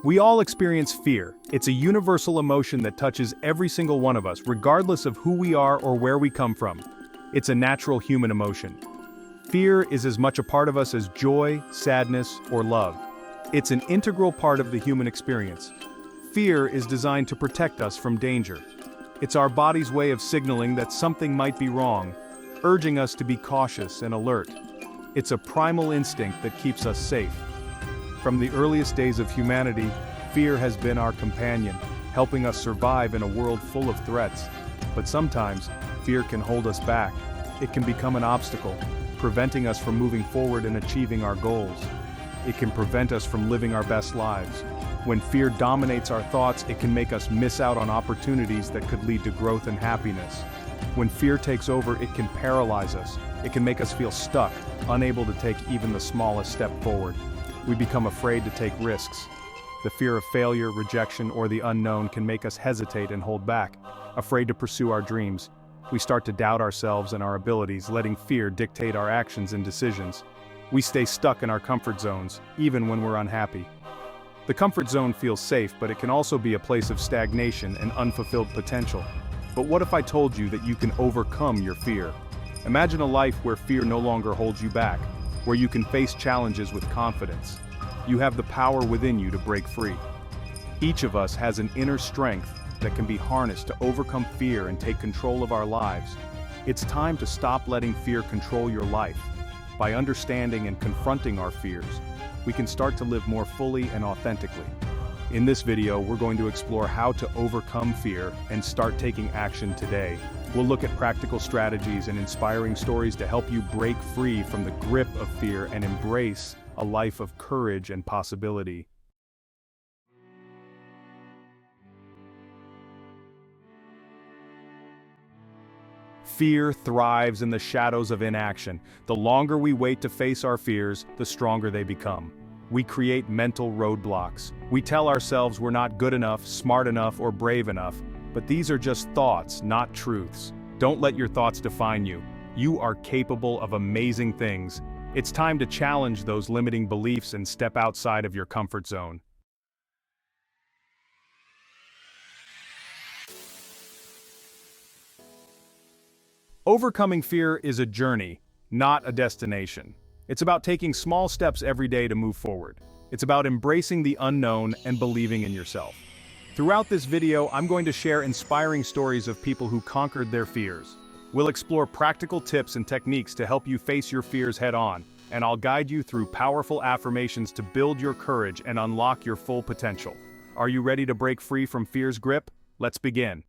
We all experience fear. It's a universal emotion that touches every single one of us, regardless of who we are or where we come from. It's a natural human emotion. Fear is as much a part of us as joy, sadness, or love. It's an integral part of the human experience. Fear is designed to protect us from danger. It's our body's way of signaling that something might be wrong, urging us to be cautious and alert. It's a primal instinct that keeps us safe. From the earliest days of humanity, fear has been our companion, helping us survive in a world full of threats. But sometimes, fear can hold us back. It can become an obstacle, preventing us from moving forward and achieving our goals. It can prevent us from living our best lives. When fear dominates our thoughts, it can make us miss out on opportunities that could lead to growth and happiness. When fear takes over, it can paralyze us. It can make us feel stuck, unable to take even the smallest step forward. We become afraid to take risks. The fear of failure, rejection, or the unknown can make us hesitate and hold back, afraid to pursue our dreams. We start to doubt ourselves and our abilities, letting fear dictate our actions and decisions. We stay stuck in our comfort zones, even when we're unhappy. The comfort zone feels safe, but it can also be a place of stagnation and unfulfilled potential. But what if I told you that you can overcome your fear? Imagine a life where fear no longer holds you back, where you can face challenges with confidence. You have the power within you to break free. Each of us has an inner strength that can be harnessed to overcome fear and take control of our lives. It's time to stop letting fear control your life. By understanding and confronting our fears, we can start to live more fully and authentically. In this video, we're going to explore how to overcome fear and start taking action today. We'll look at practical strategies and inspiring stories to help you break free from the grip of fear and embrace a life of courage and possibility. Fear thrives in the shadows of inaction. The longer we wait to face our fears, the stronger they become. We create mental roadblocks. We tell ourselves we're not good enough, smart enough, or brave enough. But these are just thoughts, not truths. Don't let your thoughts define you. You are capable of amazing things. It's time to challenge those limiting beliefs and step outside of your comfort zone. Overcoming fear is a journey, not a destination. It's about taking small steps every day to move forward. It's about embracing the unknown and believing in yourself. Throughout this video, I'm going to share inspiring stories of people who conquered their fears. We'll explore practical tips and techniques to help you face your fears head-on, and I'll guide you through powerful affirmations to build your courage and unlock your full potential. Are you ready to break free from fear's grip? Let's begin.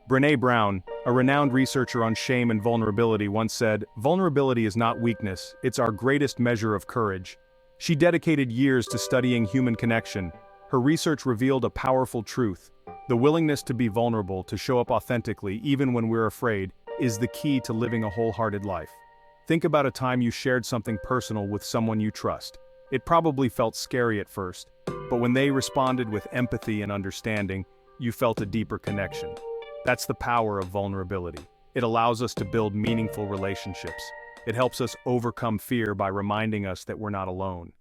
Brené Brown, a renowned researcher on shame and vulnerability, once said, "Vulnerability is not weakness, it's our greatest measure of courage." She dedicated years to studying human connection. Her research revealed a powerful truth. The willingness to be vulnerable, to show up authentically, even when we're afraid, is the key to living a wholehearted life. Think about a time you shared something personal with someone you trust. It probably felt scary at first, but when they responded with empathy and understanding, you felt a deeper connection. That's the power of vulnerability. It allows us to build meaningful relationships. It helps us overcome fear by reminding us that we're not alone.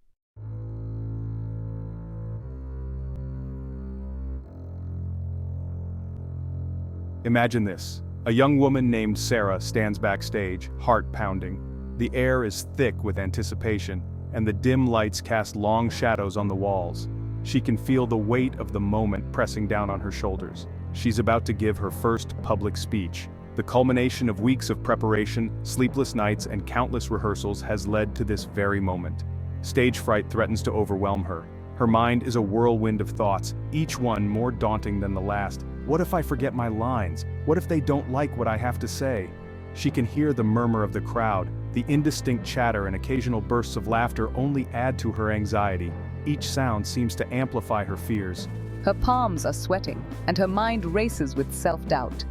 Imagine this. A young woman named Sarah stands backstage, heart pounding. The air is thick with anticipation, and the dim lights cast long shadows on the walls. She can feel the weight of the moment pressing down on her shoulders. She's about to give her first public speech. The culmination of weeks of preparation, sleepless nights, and countless rehearsals has led to this very moment. Stage fright threatens to overwhelm her. Her mind is a whirlwind of thoughts, each one more daunting than the last. What if I forget my lines? What if they don't like what I have to say? She can hear the murmur of the crowd. The indistinct chatter and occasional bursts of laughter only add to her anxiety. Each sound seems to amplify her fears. Her palms are sweating, and her mind races with self-doubt.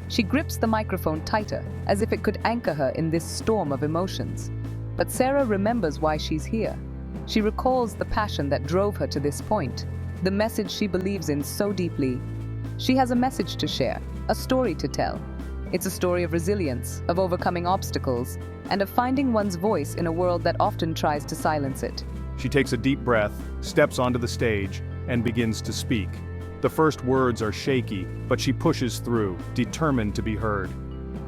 She grips the microphone tighter, as if it could anchor her in this storm of emotions. But Sarah remembers why she's here. She recalls the passion that drove her to this point, the message she believes in so deeply. She has a message to share, a story to tell. It's a story of resilience, of overcoming obstacles, and of finding one's voice in a world that often tries to silence it. She takes a deep breath, steps onto the stage, and begins to speak. The first words are shaky, but she pushes through, determined to be heard.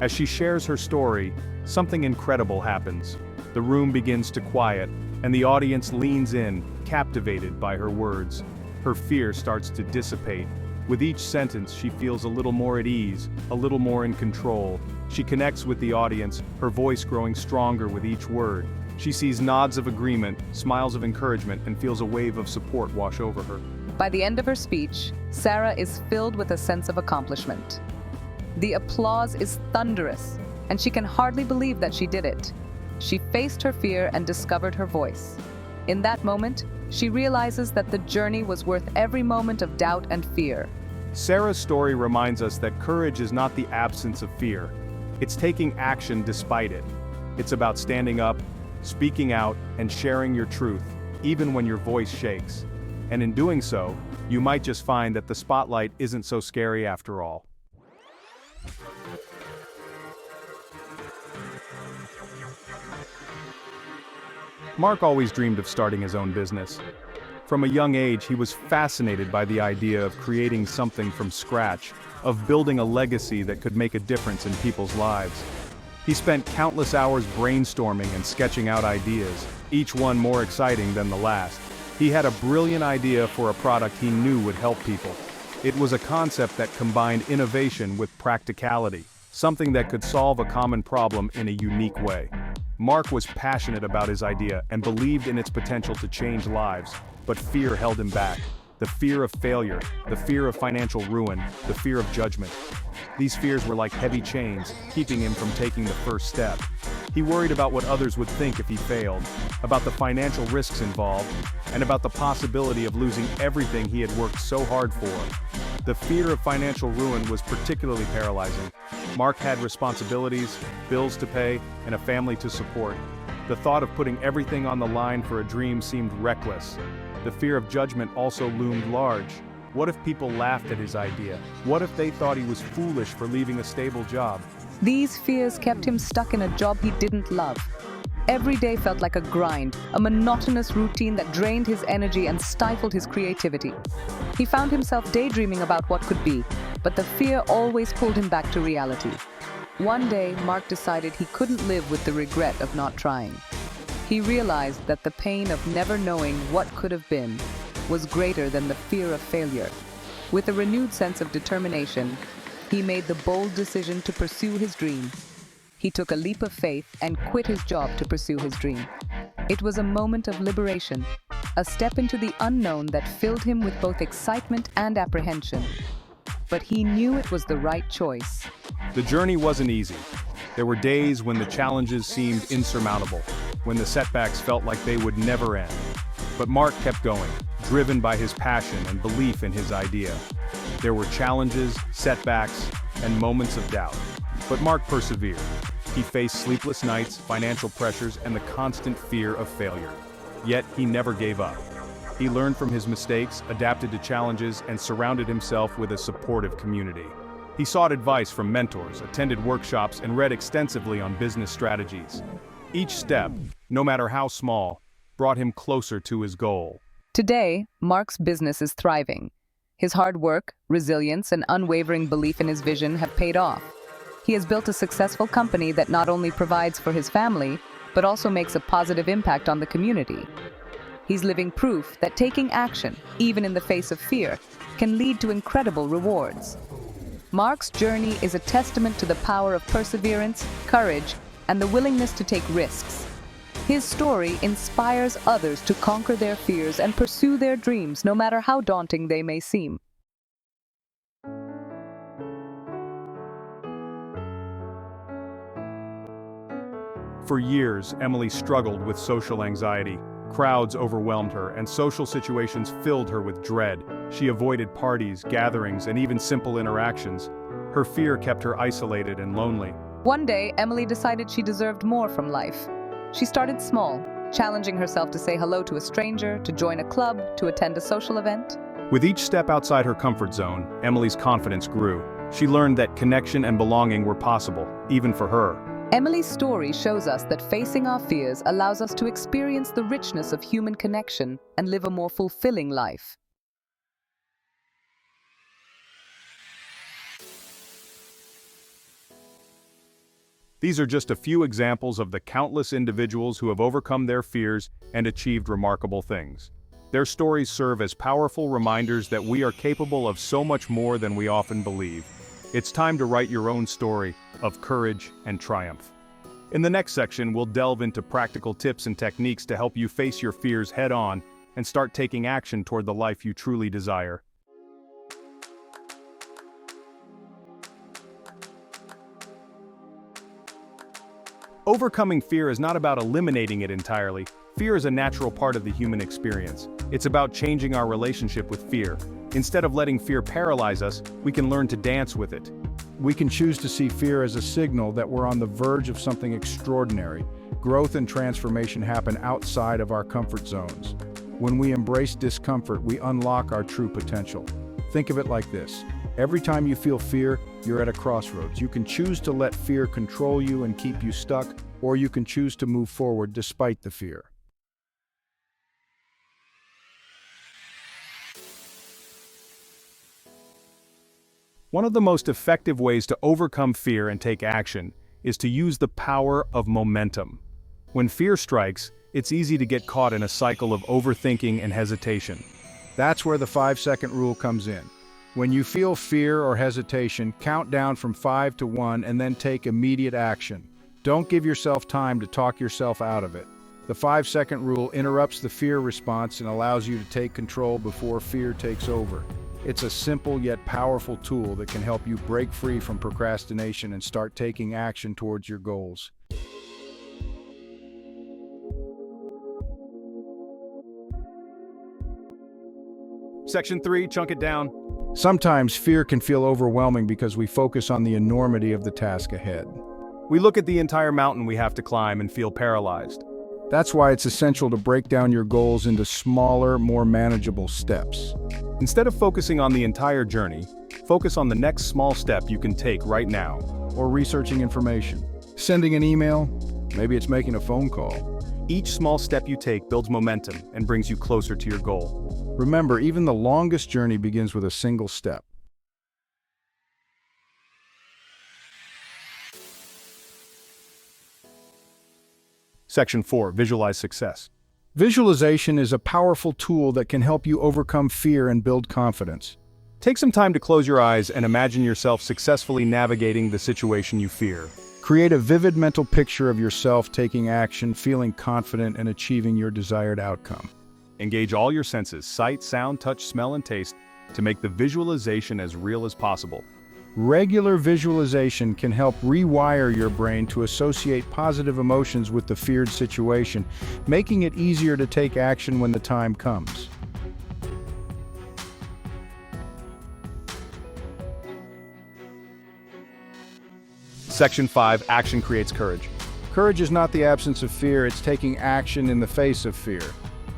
As she shares her story, something incredible happens. The room begins to quiet, and the audience leans in, captivated by her words. Her fear starts to dissipate. With each sentence, she feels a little more at ease, a little more in control. She connects with the audience, her voice growing stronger with each word. She sees nods of agreement, smiles of encouragement, and feels a wave of support wash over her. By the end of her speech, Sarah is filled with a sense of accomplishment. The applause is thunderous, and she can hardly believe that she did it. She faced her fear and discovered her voice. In that moment, she realizes that the journey was worth every moment of doubt and fear. Sarah's story reminds us that courage is not the absence of fear. It's taking action despite it. It's about standing up, speaking out, and sharing your truth, even when your voice shakes. And in doing so, you might just find that the spotlight isn't so scary after all. Mark always dreamed of starting his own business. From a young age, he was fascinated by the idea of creating something from scratch, of building a legacy that could make a difference in people's lives. He spent countless hours brainstorming and sketching out ideas, each one more exciting than the last. He had a brilliant idea for a product he knew would help people. It was a concept that combined innovation with practicality, something that could solve a common problem in a unique way. Mark was passionate about his idea and believed in its potential to change lives, but fear held him back. The fear of failure, the fear of financial ruin, the fear of judgment. These fears were like heavy chains, keeping him from taking the first step. He worried about what others would think if he failed, about the financial risks involved, and about the possibility of losing everything he had worked so hard for. The fear of financial ruin was particularly paralyzing. Mark had responsibilities, bills to pay, and a family to support. The thought of putting everything on the line for a dream seemed reckless. The fear of judgment also loomed large. What if people laughed at his idea? What if they thought he was foolish for leaving a stable job? These fears kept him stuck in a job he didn't love. Every day felt like a grind, a monotonous routine that drained his energy and stifled his creativity. He found himself daydreaming about what could be, but the fear always pulled him back to reality. One day, Mark decided he couldn't live with the regret of not trying. He realized that the pain of never knowing what could have been was greater than the fear of failure. With a renewed sense of determination, he made the bold decision to pursue his dream. He took a leap of faith and quit his job to pursue his dream. It was a moment of liberation, a step into the unknown that filled him with both excitement and apprehension. But he knew it was the right choice. The journey wasn't easy. There were days when the challenges seemed insurmountable, when the setbacks felt like they would never end. But Mark kept going, driven by his passion and belief in his idea. There were challenges, setbacks, and moments of doubt. But Mark persevered. He faced sleepless nights, financial pressures, and the constant fear of failure. Yet he never gave up. He learned from his mistakes, adapted to challenges, and surrounded himself with a supportive community. He sought advice from mentors, attended workshops, and read extensively on business strategies. Each step, no matter how small, brought him closer to his goal. Today, Mark's business is thriving. His hard work, resilience, and unwavering belief in his vision have paid off. He has built a successful company that not only provides for his family, but also makes a positive impact on the community. He's living proof that taking action, even in the face of fear, can lead to incredible rewards. Mark's journey is a testament to the power of perseverance, courage, and the willingness to take risks. His story inspires others to conquer their fears and pursue their dreams, no matter how daunting they may seem. For years, Emily struggled with social anxiety. Crowds overwhelmed her, and social situations filled her with dread. She avoided parties, gatherings, and even simple interactions. Her fear kept her isolated and lonely. One day, Emily decided she deserved more from life. She started small, challenging herself to say hello to a stranger, to join a club, to attend a social event. With each step outside her comfort zone, Emily's confidence grew. She learned that connection and belonging were possible, even for her. Emily's story shows us that facing our fears allows us to experience the richness of human connection and live a more fulfilling life. These are just a few examples of the countless individuals who have overcome their fears and achieved remarkable things. Their stories serve as powerful reminders that we are capable of so much more than we often believe. It's time to write your own story of courage and triumph. In the next section, we'll delve into practical tips and techniques to help you face your fears head-on and start taking action toward the life you truly desire. Overcoming fear is not about eliminating it entirely. Fear is a natural part of the human experience. It's about changing our relationship with fear. Instead of letting fear paralyze us, we can learn to dance with it. We can choose to see fear as a signal that we're on the verge of something extraordinary. Growth and transformation happen outside of our comfort zones. When we embrace discomfort, we unlock our true potential. Think of it like this. Every time you feel fear, you're at a crossroads. You can choose to let fear control you and keep you stuck, or you can choose to move forward despite the fear. One of the most effective ways to overcome fear and take action is to use the power of momentum. When fear strikes, it's easy to get caught in a cycle of overthinking and hesitation. That's where the 5-second rule comes in. When you feel fear or hesitation, count down from 5 to 1 and then take immediate action. Don't give yourself time to talk yourself out of it. The 5-second rule interrupts the fear response and allows you to take control before fear takes over. It's a simple yet powerful tool that can help you break free from procrastination and start taking action towards your goals. Section 3, chunk it down. Sometimes fear can feel overwhelming because we focus on the enormity of the task ahead. We look at the entire mountain we have to climb and feel paralyzed. That's why it's essential to break down your goals into smaller, more manageable steps. Instead of focusing on the entire journey, focus on the next small step you can take right now. Or researching information, sending an email, maybe it's making a phone call. Each small step you take builds momentum and brings you closer to your goal. Remember, even the longest journey begins with a single step. Section 4, visualize success. Visualization is a powerful tool that can help you overcome fear and build confidence. Take some time to close your eyes and imagine yourself successfully navigating the situation you fear. Create a vivid mental picture of yourself taking action, feeling confident, and achieving your desired outcome. Engage all your senses, sight, sound, touch, smell, and taste, to make the visualization as real as possible. Regular visualization can help rewire your brain to associate positive emotions with the feared situation, making it easier to take action when the time comes. Section 5, action creates courage. Courage is not the absence of fear, it's taking action in the face of fear.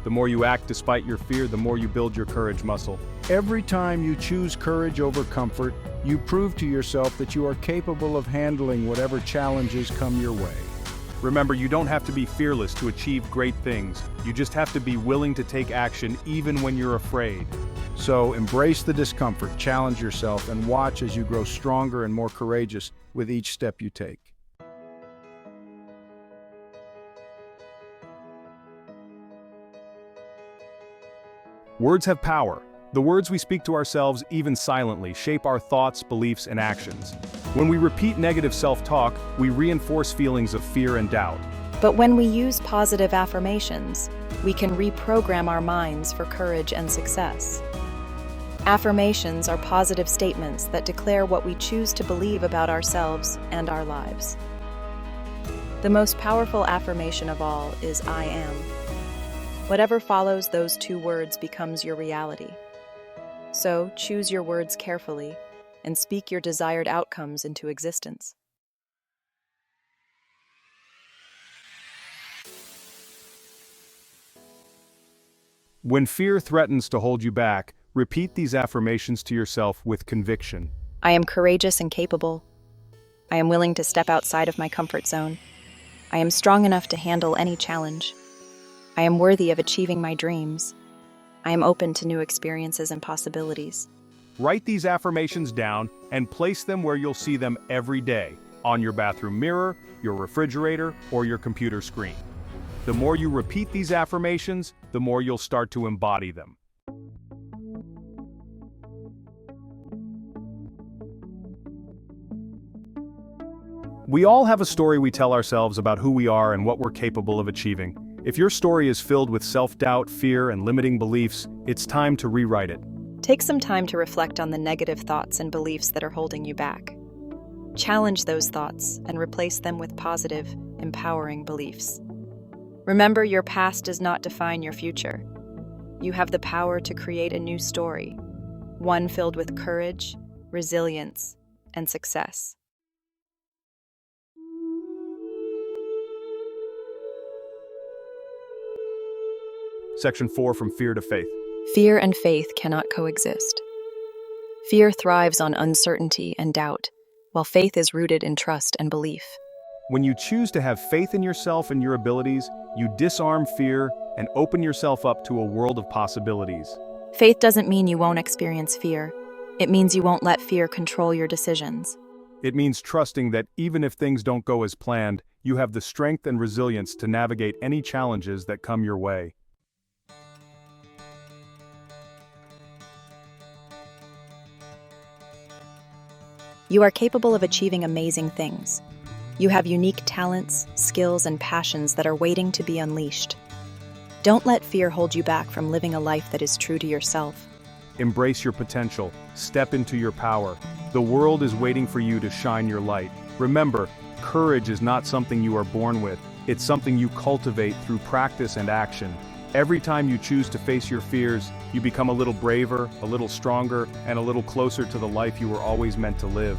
The more you act despite your fear, the more you build your courage muscle. Every time you choose courage over comfort, you prove to yourself that you are capable of handling whatever challenges come your way. Remember, you don't have to be fearless to achieve great things. You just have to be willing to take action even when you're afraid. So embrace the discomfort, challenge yourself, and watch as you grow stronger and more courageous with each step you take. Words have power. The words we speak to ourselves, even silently, shape our thoughts, beliefs, and actions. When we repeat negative self-talk, we reinforce feelings of fear and doubt. But when we use positive affirmations, we can reprogram our minds for courage and success. Affirmations are positive statements that declare what we choose to believe about ourselves and our lives. The most powerful affirmation of all is I am. Whatever follows those two words becomes your reality. So choose your words carefully and speak your desired outcomes into existence. When fear threatens to hold you back, Repeat these affirmations to yourself with conviction. I am courageous and capable. I am willing to step outside of my comfort zone. I am strong enough to handle any challenge. I am worthy of achieving my dreams. I am open to new experiences and possibilities. Write these affirmations down and place them where you'll see them every day, on your bathroom mirror, your refrigerator, or your computer screen. The more you repeat these affirmations, the more you'll start to embody them. We all have a story we tell ourselves about who we are and what we're capable of achieving. If your story is filled with self-doubt, fear, and limiting beliefs, it's time to rewrite it. Take some time to reflect on the negative thoughts and beliefs that are holding you back. Challenge those thoughts and replace them with positive, empowering beliefs. Remember, your past does not define your future. You have the power to create a new story, one filled with courage, resilience, and success. Section 4, From Fear to Faith. Fear and faith cannot coexist. Fear thrives on uncertainty and doubt, while faith is rooted in trust and belief. When you choose to have faith in yourself and your abilities, you disarm fear and open yourself up to a world of possibilities. Faith doesn't mean you won't experience fear. It means you won't let fear control your decisions. It means trusting that even if things don't go as planned, you have the strength and resilience to navigate any challenges that come your way. You are capable of achieving amazing things. You have unique talents, skills, and passions that are waiting to be unleashed. Don't let fear hold you back from living a life that is true to yourself. Embrace your potential. Step into your power. The world is waiting for you to shine your light. Remember, courage is not something you are born with. It's something you cultivate through practice and action. Every time you choose to face your fears, you become a little braver, a little stronger, and a little closer to the life you were always meant to live.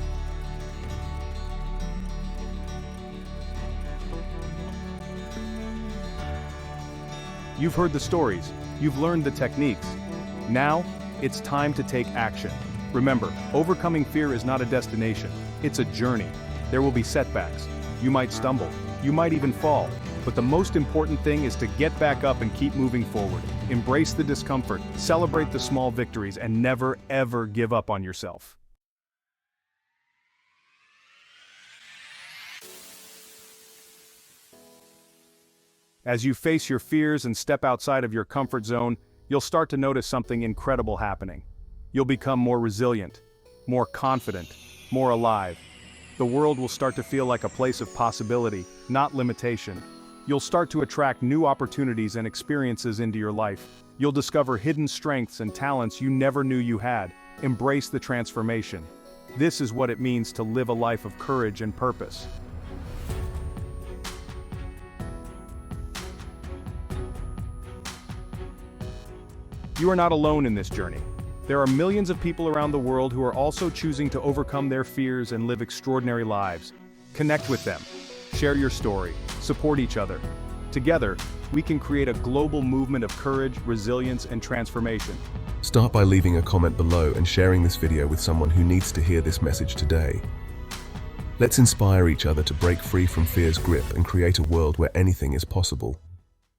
You've heard the stories, you've learned the techniques. Now, it's time to take action. Remember, overcoming fear is not a destination, it's a journey. There will be setbacks. You might stumble, you might even fall. But the most important thing is to get back up and keep moving forward. Embrace the discomfort, celebrate the small victories, and never, ever give up on yourself. As you face your fears and step outside of your comfort zone, you'll start to notice something incredible happening. You'll become more resilient, more confident, more alive. The world will start to feel like a place of possibility, not limitation. You'll start to attract new opportunities and experiences into your life. You'll discover hidden strengths and talents you never knew you had. Embrace the transformation. This is what it means to live a life of courage and purpose. You are not alone in this journey. There are millions of people around the world who are also choosing to overcome their fears and live extraordinary lives. Connect with them. Share your story. Support each other. Together, we can create a global movement of courage, resilience, and transformation. Start by leaving a comment below and sharing this video with someone who needs to hear this message today. Let's inspire each other to break free from fear's grip and create a world where anything is possible.